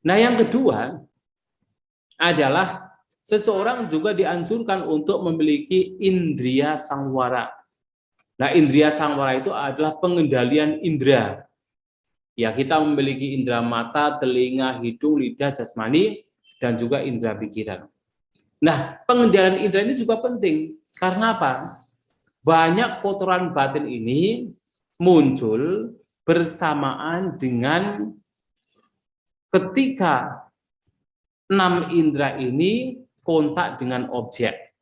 Nah, yang kedua adalah seseorang juga dianjurkan untuk memiliki indria sangwara. Nah, indria sangwara itu adalah pengendalian indera. Ya, kita memiliki indera mata, telinga, hidung, lidah, jasmani, dan juga indera pikiran. Nah, pengendalian indera ini juga penting. Karena apa? Banyak kotoran batin ini muncul bersamaan dengan ketika 6 indera ini kontak dengan objek.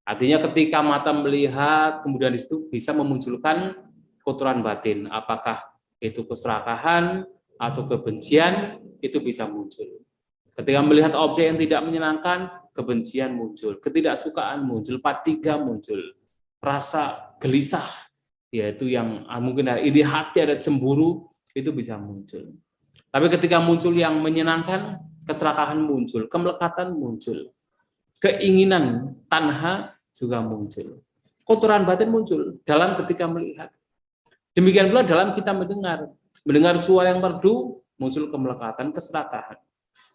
Artinya ketika mata melihat, kemudian itu bisa memunculkan kotoran batin. Apakah itu keserakahan atau kebencian, itu bisa muncul. Ketika melihat objek yang tidak menyenangkan, kebencian muncul. Ketidaksukaan muncul, patiga muncul. Rasa gelisah, yaitu yang mungkin iri hati, ada cemburu, itu bisa muncul. Tapi ketika muncul yang menyenangkan, keserakahan muncul, kemelekatan muncul, keinginan tanha juga muncul. Kotoran batin muncul dalam ketika melihat. Demikian pula dalam kita mendengar suara yang merdu, muncul kemelekatan, keserakahan.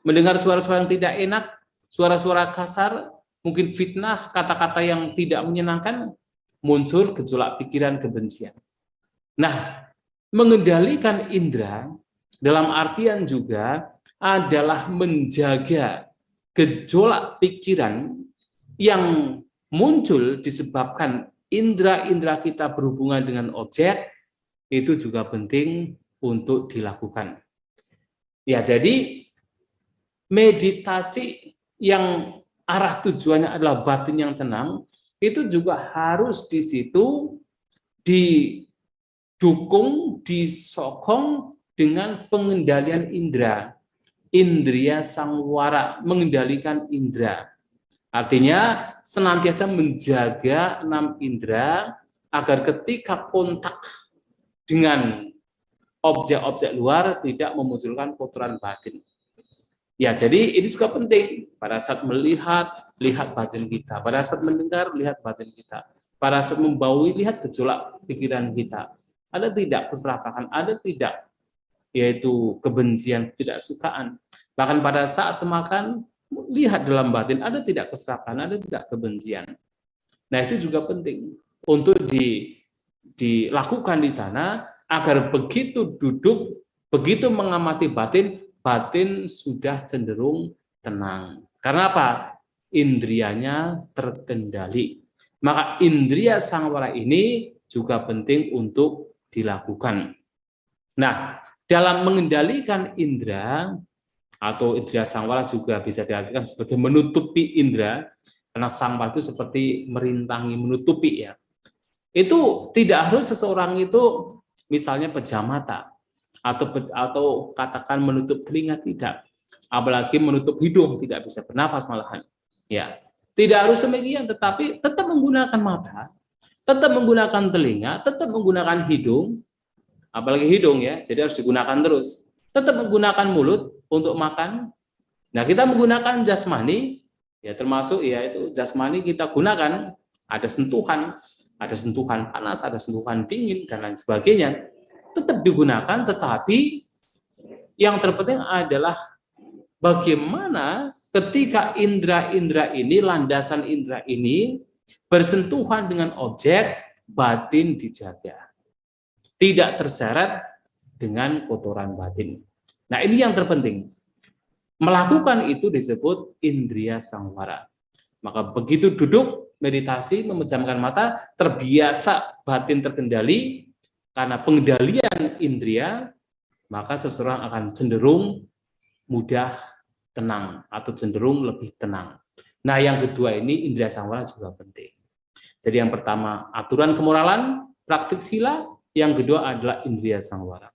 Mendengar suara-suara yang tidak enak, suara-suara kasar, mungkin fitnah, kata-kata yang tidak menyenangkan, muncul gejolak pikiran, kebencian. Nah, mengendalikan indera dalam artian juga adalah menjaga gejolak pikiran yang muncul disebabkan indera-indera kita berhubungan dengan objek, itu juga penting untuk dilakukan. Ya, jadi meditasi yang arah tujuannya adalah batin yang tenang, itu juga harus di situ didukung, disokong dengan pengendalian indera, indria sangwara, mengendalikan indera. Artinya senantiasa menjaga 6 indera agar ketika kontak dengan objek-objek luar tidak memunculkan kotoran batin. Ya, jadi ini juga penting pada saat melihat, lihat batin kita. Pada saat mendengar, lihat batin kita. Pada saat membaui, lihat gejolak pikiran kita. Ada tidak keserakahan, ada tidak yaitu kebencian, ketidaksukaan. Bahkan pada saat makan, lihat dalam batin, ada tidak keserakahan, ada tidak kebencian. Nah, itu juga penting untuk dilakukan di sana agar begitu duduk, begitu mengamati batin, batin sudah cenderung tenang. Karena apa? Indrianya terkendali. Maka indria sangwara ini juga penting untuk dilakukan. Nah, dalam mengendalikan indera atau indria sangwara juga bisa diartikan sebagai menutupi indera, karena sangwara itu seperti merintangi, menutupi ya. Itu tidak harus seseorang itu misalnya pejam mata atau katakan menutup telinga, tidak. Apalagi menutup hidung, tidak bisa bernafas malahan. Ya, tidak harus demikian, tetapi tetap menggunakan mata, tetap menggunakan telinga, tetap menggunakan hidung, apalagi hidung ya, jadi harus digunakan terus. Tetap menggunakan mulut untuk makan. Nah, kita menggunakan jasmani, ya termasuk ya itu jasmani kita gunakan, ada sentuhan panas, ada sentuhan dingin dan lain sebagainya. Tetap digunakan, tetapi yang terpenting adalah bagaimana ketika indera-indera ini, landasan indera ini bersentuhan dengan objek, batin dijaga. Tidak terseret dengan kotoran batin. Nah, ini yang terpenting. Melakukan itu disebut indria sangwara. Maka begitu duduk, meditasi, memejamkan mata, terbiasa batin terkendali, karena pengendalian indria, maka seseorang akan cenderung mudah tenang, atau cenderung lebih tenang. Nah, yang kedua ini, indria sangwara juga penting. Jadi yang pertama, aturan kemoralan, praktik sila, yang kedua adalah indria sangwara.